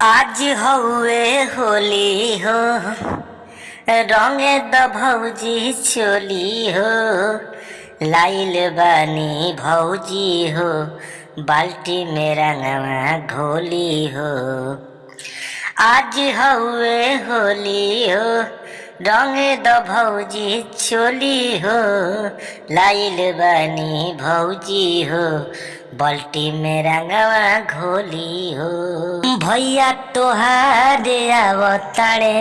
आज हउए होली हो, रंगे द भौजी चोली हो। लाइल बानी भौजी हो, बाल्टी में रंगवा घोली हो। आज हउए होली हो, रंगे द भौजी चोली हो। लाइल बानी भौजी हो, बाल्टी में रंगवा घोली हो। भैया तोहारे आवताड़े,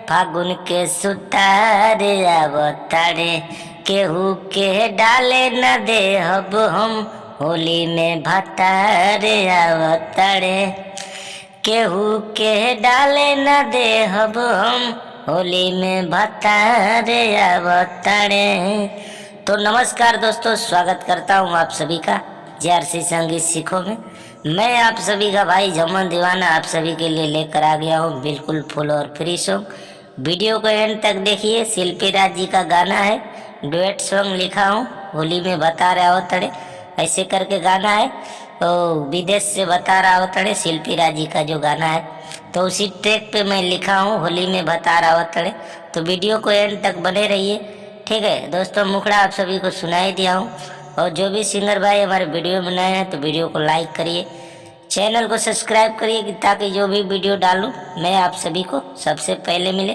फागुन के सुतारे आवताड़े। केहू के डाले न दे हब हम, होली में भतारे आवताड़े। केहू के डाले न दे हब हम, होली में भतारे आवताड़े। तो नमस्कार दोस्तों, स्वागत करता हूँ आप सभी का JRC संगीत सीखो में। मैं आप सभी का भाई झमन दीवाना आप सभी के लिए लेकर आ गया हूँ बिल्कुल फुल और फ्री सॉन्ग। वीडियो को एंड तक देखिए। शिल्पी राज जी का गाना है, डुएट सॉन्ग लिखा हूँ। होली में बता रहा हो तड़े, ऐसे करके गाना है। तो विदेश से बता रहा हो तड़े, शिल्पी राज जी का जो गाना है, तो उसी ट्रैक पे मैं लिखा हूँ, होली में बता रहा हो तड़े। तो वीडियो को एंड तक बने रहिए, ठीक है दोस्तों। मुखड़ा आप सभी को सुनाई दिया हूँ। और जो भी सिंगर भाई हमारे वीडियो बनाए हैं तो वीडियो को लाइक करिए, चैनल को सब्सक्राइब करिए, ताकि जो भी वीडियो डालूं मैं आप सभी को सबसे पहले मिले।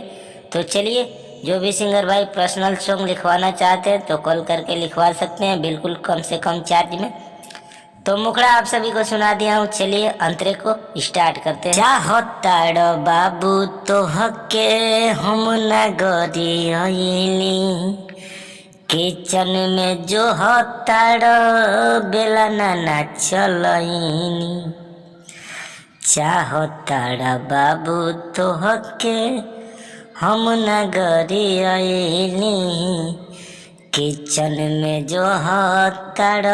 तो चलिए, जो भी सिंगर भाई पर्सनल सॉन्ग लिखवाना चाहते हैं तो कॉल करके लिखवा सकते हैं, बिल्कुल कम से कम चार्ज में। तो मुखड़ा आप सभी को सुना दिया हूँ। चलिए अंतरे को स्टार्ट करते हैं। चाहताड़ बाबू तो हके हम न गरियली, किचन में जो हताड़ बेला ना चलईनी। चाहताड़ बाबू तो हके हम न गरियली, किचन में जो हताड़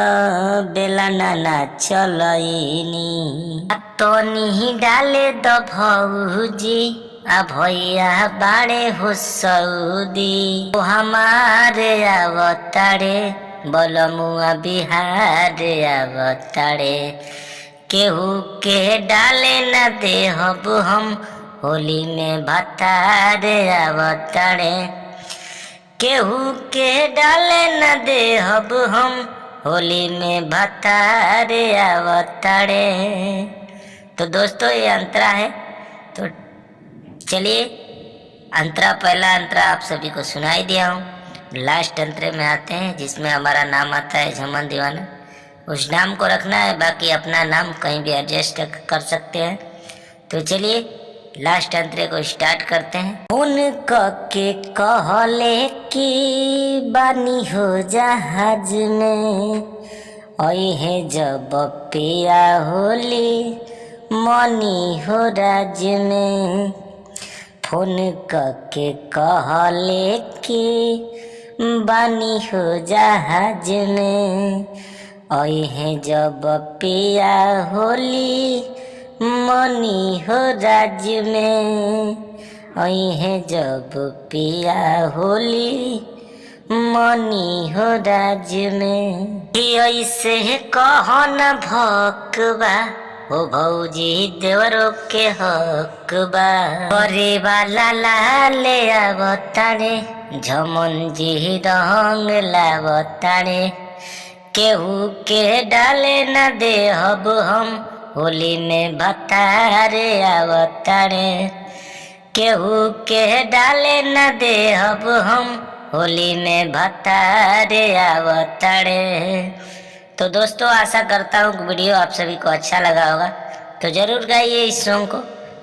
बेला ना चलईनी। तो नहीं डाले द भौजी, आ भैया बाड़े हो सऊदी। ओ हमारे आवताड़े, बलमुआ बिहारे आवताड़े। केहू के डाले न दे हब हम, होली में भतारे आवताड़े। केहू के डाले न दे हब हम, होली में भतारे आवताड़े। तो दोस्तों ये अंतरा है। तो चलिए, अंतरा पहला अंतरा आप सभी को सुनाई दिया हूँ। लास्ट अंतरे में आते हैं जिसमें हमारा नाम आता है झमन दीवाना। उस नाम को रखना है, बाकी अपना नाम कहीं भी एडजस्ट कर सकते हैं। तो चलिए लास्ट अंतरे को स्टार्ट करते हैं। उनका के कहले की बानी हो जहाज में, ओहे जब पिया होली मनी हो राज में। फोन करके कहले कि बानी हो जहाज में, ओहे जब पिया होली मनी हो राज में। ओहे जब पिया होली मनी हो राज में। ऐसे कहन भकबा, ओ भौजी देवरों के हकबा। करे वाला लाले आवताड़े, झमन जी रंग लावताड़े। केहू के डाले न दे हब हम, होली में भतारे आवताड़े। केहू के डाले न दे हब हम, होली में भतारे आवताड़े। तो दोस्तों आशा करता हूँ कि वीडियो आप सभी को अच्छा लगा होगा। तो जरूर गाइए इस सॉन्ग को,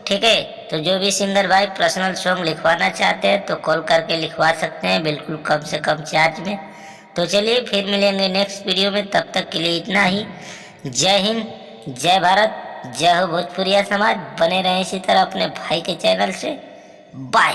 ठीक है। तो जो भी सिंगर भाई पर्सनल सॉन्ग लिखवाना चाहते हैं तो कॉल करके लिखवा सकते हैं, बिल्कुल कम से कम चार्ज में। तो चलिए फिर मिलेंगे नेक्स्ट वीडियो में, तब तक के लिए इतना ही। जय हिंद, जय भारत, जय हो भोजपुरिया समाज। बने रहें इसी तरह अपने भाई के चैनल से। बाय।